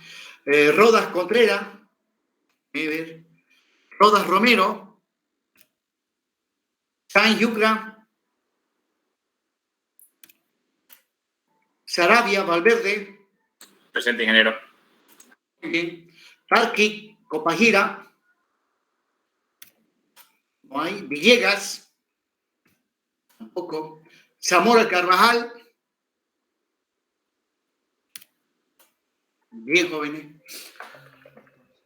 Rodas Contreras, Ever. Rodas Romero, San Yucra, Sarabia Valverde, Presente, ingeniero. muy bien. Tarqui Copajira, no hay. Villegas, tampoco. Zamora Carvajal, bien jóvenes.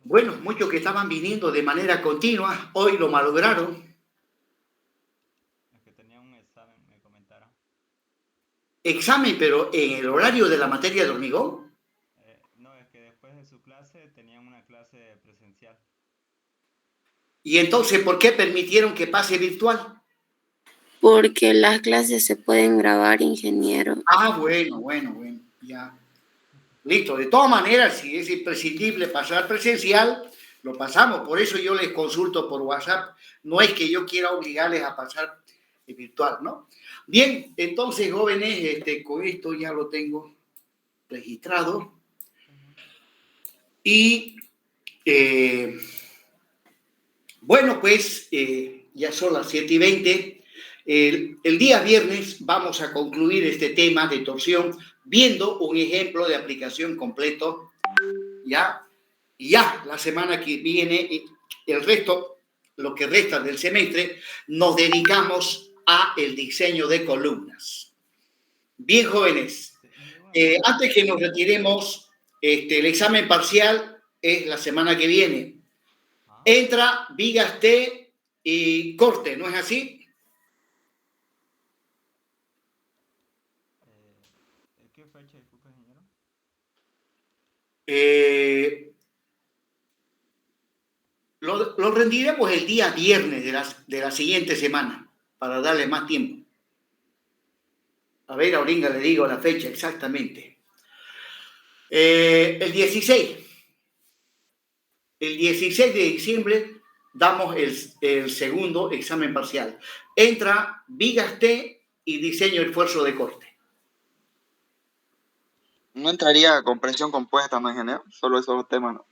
Bueno, muchos que estaban viniendo de manera continua, hoy lo malograron. Los que tenían un examen me comentaron. Examen, pero en el horario de la materia de hormigón. No, es que después de su clase tenían una clase presencial. Y entonces, ¿por qué permitieron que pase virtual? Porque las clases se pueden grabar, ingeniero. Ah, bueno, ya. Listo, de todas maneras, si es imprescindible pasar presencial, lo pasamos. Por eso yo les consulto por WhatsApp. No es que yo quiera obligarles a pasar virtual, ¿no? Bien, entonces, jóvenes, con esto ya lo tengo registrado. Y bueno, pues ya son las 7:20. El día viernes vamos a concluir este tema de torsión viendo un ejemplo de aplicación completo, ¿ya? Y ya la semana que viene, el resto, lo que resta del semestre, nos dedicamos a el diseño de columnas. Bien, jóvenes, antes que nos retiremos, el examen parcial es la semana que viene. Entra, vigas T y corte, ¿no es así? ¿Qué fecha, disculpe, ingeniero? Lo rendiremos el día viernes de la siguiente semana, para darle más tiempo. A ver, Auringa le digo la fecha exactamente. El 16. El 16 de diciembre damos el segundo examen parcial. Entra, vigas T y diseño esfuerzo de corte. ¿No entraría comprensión compuesta, no, ingeniero? Solo esos dos temas, ¿no?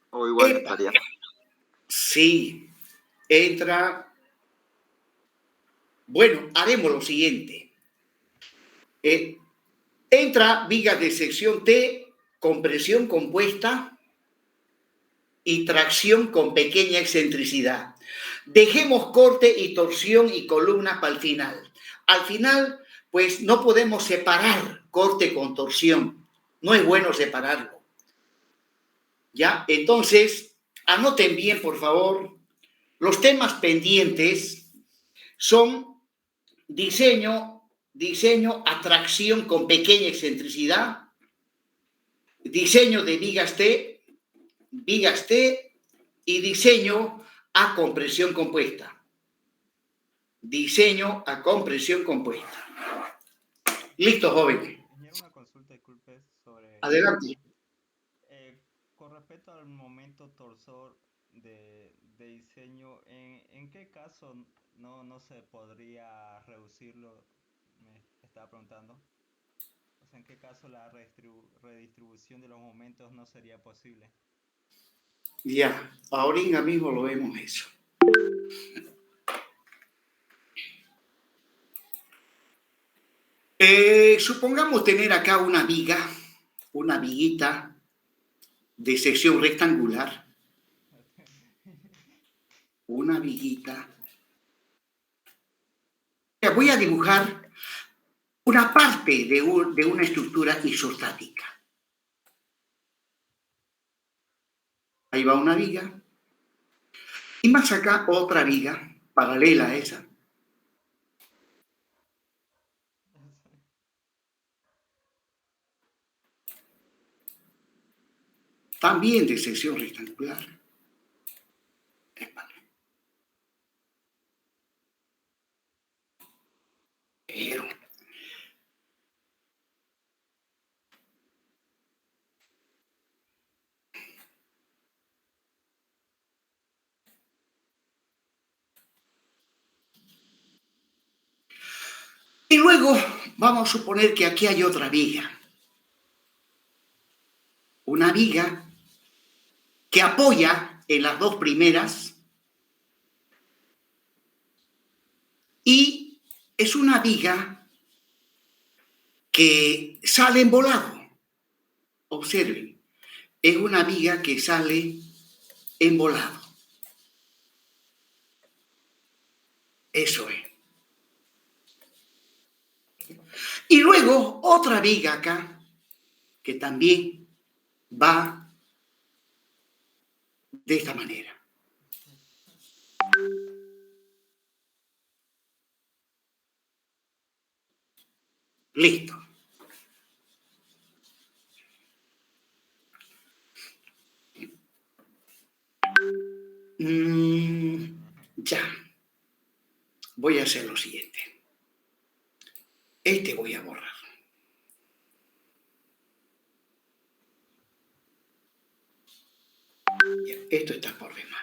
O igual estaría. Sí, entra. Bueno, haremos lo siguiente. Entra vigas de sección T, compresión compuesta y tracción con pequeña excentricidad. Dejemos corte y torsión y columnas para el final. Al final, pues no podemos separar corte con torsión. No es bueno separarlo. ¿Ya? Entonces, anoten bien, por favor. Los temas pendientes son diseño, atracción con pequeña excentricidad, diseño de vigas T y diseño a compresión compuesta. Diseño a compresión compuesta. Listo, jóvenes. Ingeniero, una consulta, disculpe, sobre... Adelante. Con respecto al momento torsor de diseño, ¿en qué caso no se podría reducirlo? Me estaba preguntando. O Pues en qué caso la redistribución de los momentos no sería posible. Ya, ahorita mismo lo vemos eso. Supongamos tener acá una viguita de sección rectangular. Una viguita. Voy a dibujar una parte de una estructura isostática. Ahí va una viga. Y más acá otra viga paralela a esa. También de sección rectangular. Pero y luego vamos a suponer que aquí hay otra viga. Una viga que apoya en las dos primeras y es una viga que sale en volado. Observen, es una viga que sale en volado. Eso es. Y luego otra viga acá que también va de esta manera. Listo. Ya. Voy a hacer lo siguiente. Este voy a borrar. Ya, esto está por demás.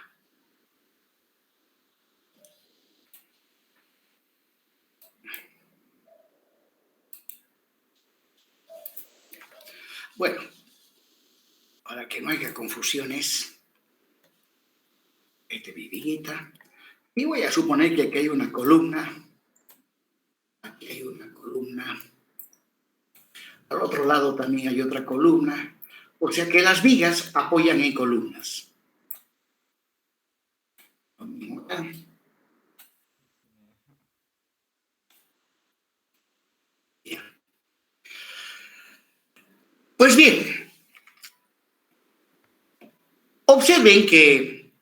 Bueno, para que no haya confusiones, este es mi viguita. Y voy a suponer que aquí hay una columna. Aquí hay una columna. Al otro lado también hay otra columna. O sea que las vigas apoyan en columnas. Lo mismo acá. Bien. Pues bien, observen que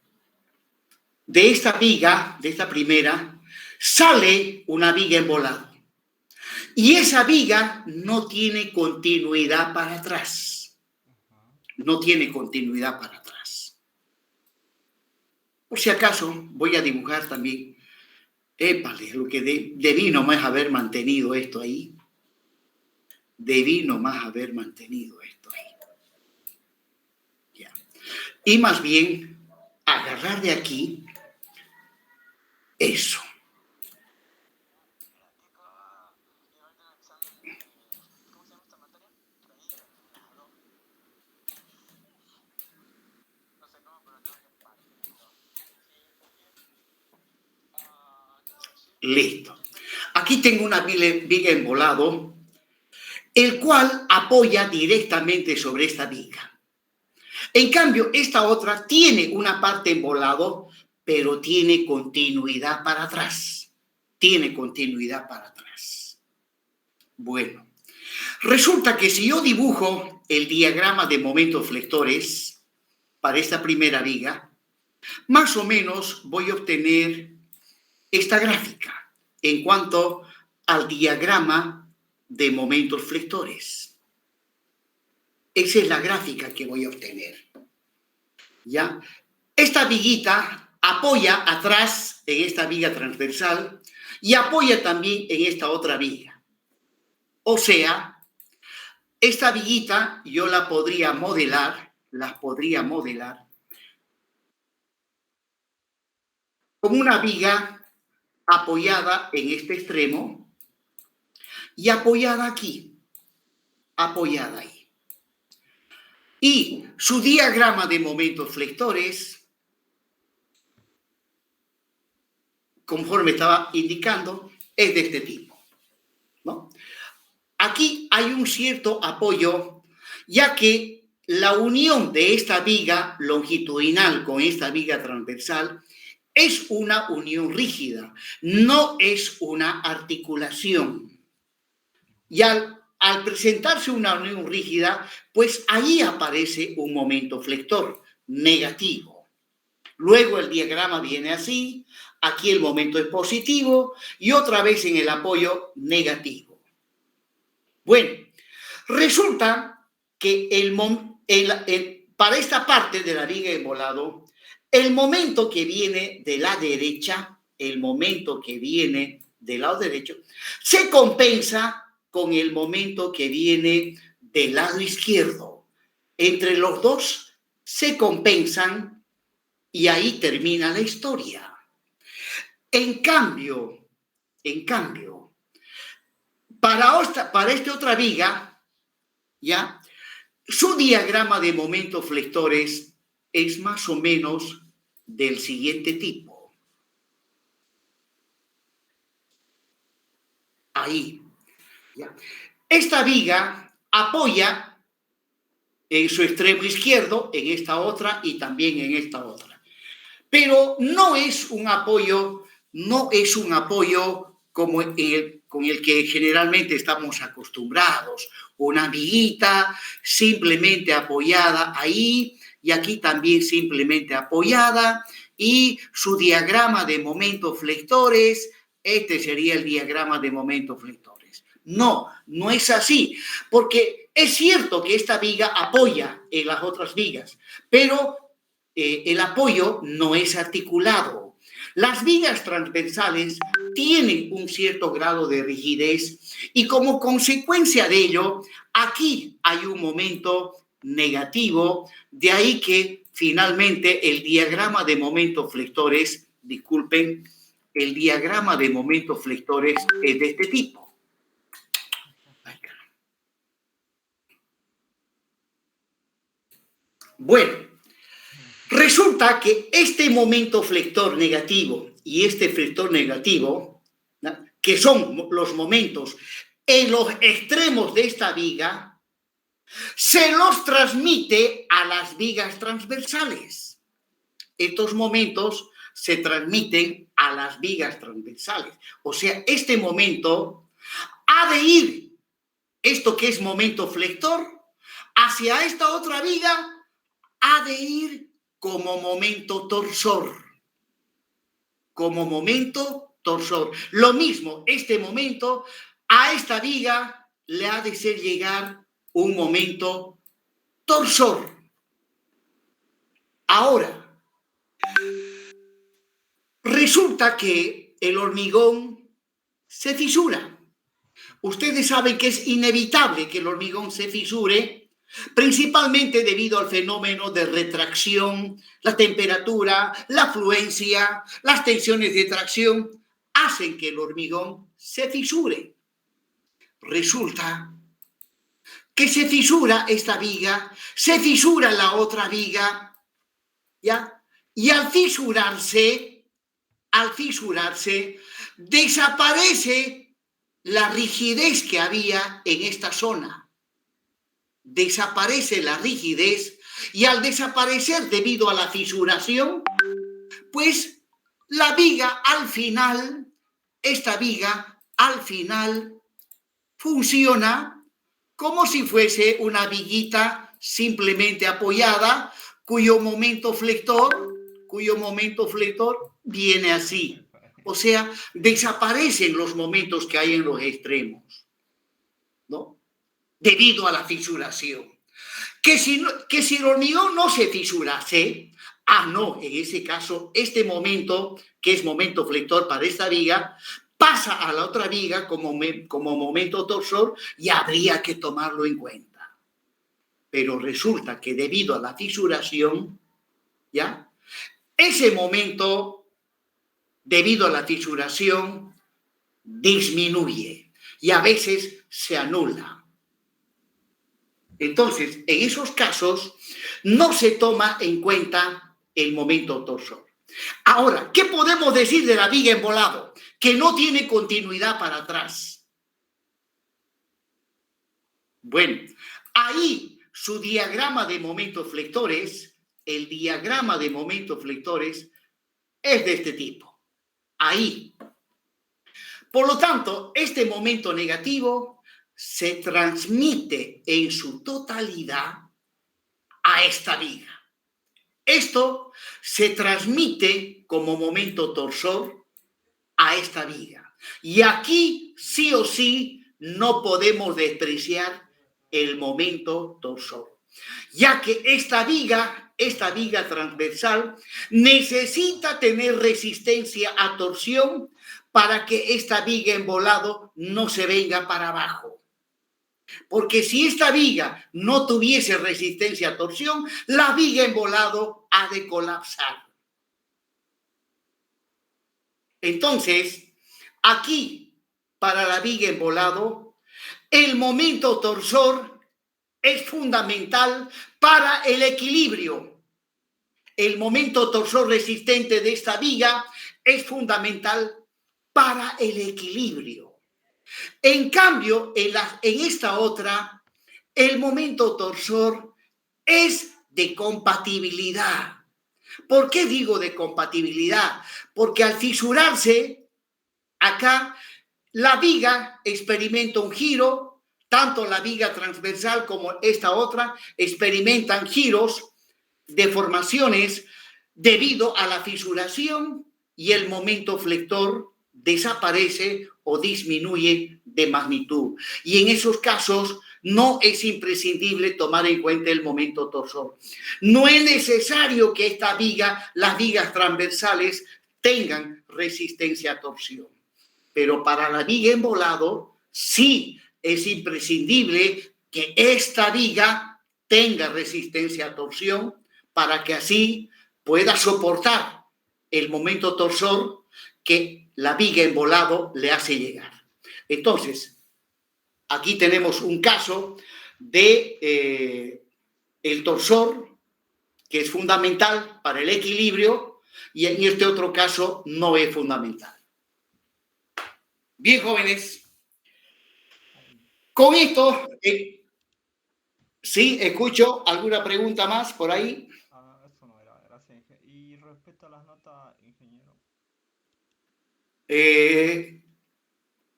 de esta viga, de esta primera, sale una viga en volado. Y esa viga no tiene continuidad para atrás. No tiene continuidad para atrás. Por si acaso, voy a dibujar también. Épale, lo que debí nomás haber mantenido esto ahí. Debí nomás haber mantenido esto ahí. Ya. Y más bien, agarrar de aquí eso. Listo. Aquí tengo una viga en volado, el cual apoya directamente sobre esta viga. En cambio, esta otra tiene una parte en volado, pero tiene continuidad para atrás. Tiene continuidad para atrás. Bueno, resulta que si yo dibujo el diagrama de momentos flectores para esta primera viga, más o menos voy a obtener esta gráfica en cuanto al diagrama de momentos flectores. Esa es la gráfica que voy a obtener. ¿Ya? Esta viguita apoya atrás en esta viga transversal y apoya también en esta otra viga. O sea, esta viguita yo la podría modelar, como una viga apoyada en este extremo y apoyada aquí. apoyada ahí. Y su diagrama de momentos flectores, conforme estaba indicando, es de este tipo, ¿no? Aquí hay un cierto apoyo, ya que la unión de esta viga longitudinal con esta viga transversal es una unión rígida, no es una articulación. Y al presentarse una unión rígida, pues ahí aparece un momento flector negativo. Luego el diagrama viene así, aquí el momento es positivo y otra vez en el apoyo negativo. Bueno, resulta que para esta parte de la viga en volado, el momento que viene de la derecha, se compensa con el momento que viene del lado izquierdo. Entre los dos se compensan y ahí termina la historia. En cambio, para esta otra viga, ¿ya? Su diagrama de momentos flectores es más o menos del siguiente tipo. Ahí. ¿Ya? Esta viga apoya en su extremo izquierdo, en esta otra y también en esta otra. Pero no es un apoyo como con el que generalmente estamos acostumbrados. Una viguita simplemente apoyada ahí y aquí también simplemente apoyada y su diagrama de momentos flectores, este sería el diagrama de momentos flectores. No es así, porque es cierto que esta viga apoya en las otras vigas, pero el apoyo no es articulado. Las vigas transversales tienen un cierto grado de rigidez y como consecuencia de ello, aquí hay un momento negativo, de ahí que finalmente el diagrama de momentos flectores, el diagrama de momentos flectores es de este tipo. Bueno, resulta que este momento flector negativo y este flector negativo, ¿no?, que son los momentos en los extremos de esta viga, se los transmite a las vigas transversales. Estos momentos se transmiten a las vigas transversales. O sea, este momento ha de ir, esto que es momento flector, hacia esta otra viga, ha de ir como momento torsor. Como momento torsor. Lo mismo, este momento, a esta viga le ha de ser llegar un momento torsor. Ahora, resulta que el hormigón se fisura. Ustedes saben que es inevitable que el hormigón se fisure, principalmente debido al fenómeno de retracción, la temperatura, la fluencia, las tensiones de tracción hacen que el hormigón se fisure. Resulta que se fisura esta viga, se fisura la otra viga, ¿ya? Y al fisurarse, desaparece la rigidez que había en esta zona. Desaparece la rigidez y al desaparecer debido a la fisuración, pues la viga al final, esta viga al final funciona como si fuese una viguita simplemente apoyada cuyo momento flector viene así. O sea, desaparecen los momentos que hay en los extremos, ¿no? Debido a la fisuración. Que si el hormigón no se fisurase, en ese caso, este momento, que es momento flector para esta viga, pasa a la otra viga como momento torsor y habría que tomarlo en cuenta. Pero resulta que debido a la fisuración, ¿ya?, ese momento, debido a la fisuración, disminuye y a veces se anula. Entonces, en esos casos, no se toma en cuenta el momento torsor. Ahora, ¿qué podemos decir de la viga embolado? Que no tiene continuidad para atrás. Bueno, ahí su diagrama de momentos flectores, el diagrama de momentos flectores es de este tipo. Ahí. Por lo tanto, este momento negativo se transmite en su totalidad a esta viga. Esto se transmite como momento torsor a esta viga. Y aquí, sí o sí, no podemos despreciar el momento torsor, ya que esta viga transversal, necesita tener resistencia a torsión para que esta viga embolado no se venga para abajo. Porque si esta viga no tuviese resistencia a torsión, la viga embolado ha de colapsar. Entonces, aquí, para la viga embolado, el momento torsor es fundamental para el equilibrio. El momento torsor resistente de esta viga es fundamental para el equilibrio. En cambio, en esta otra, el momento torsor es de compatibilidad. ¿Por qué digo de compatibilidad? Porque al fisurarse, acá la viga experimenta un giro, tanto la viga transversal como esta otra experimentan giros, deformaciones debido a la fisuración, y el momento flector desaparece o disminuye de magnitud. Y en esos casos no es imprescindible tomar en cuenta el momento torsor. No es necesario que esta viga, las vigas transversales, tengan resistencia a torsión. Pero para la viga embolado sí es imprescindible que esta viga tenga resistencia a torsión para que así pueda soportar el momento torsor que la viga embolado le hace llegar. Entonces, aquí tenemos un caso de el torsor, que es fundamental para el equilibrio, y en este otro caso no es fundamental. Bien, jóvenes, con esto, sí, escucho alguna pregunta más por ahí. Eso no era, gracias. Y respecto a las notas, ingeniero.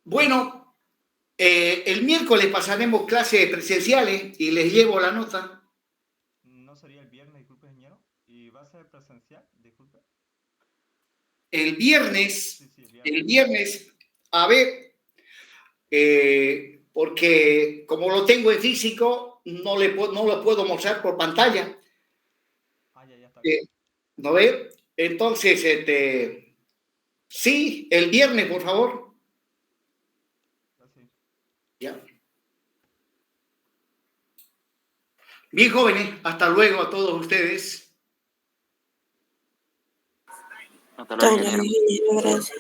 Bueno, el miércoles pasaremos clases presenciales y les llevo la nota. ¿No sería el viernes, disculpe, ingeniero? ¿Y va a ser presencial? Disculpe. El viernes, Sí, el viernes, a ver, porque como lo tengo en físico, no lo puedo mostrar por pantalla. Ya está. ¿No ve? Entonces, sí, el viernes, por favor. Gracias. Ya. Bien, jóvenes, hasta luego a todos ustedes. Hasta luego, ingeniero. Gracias.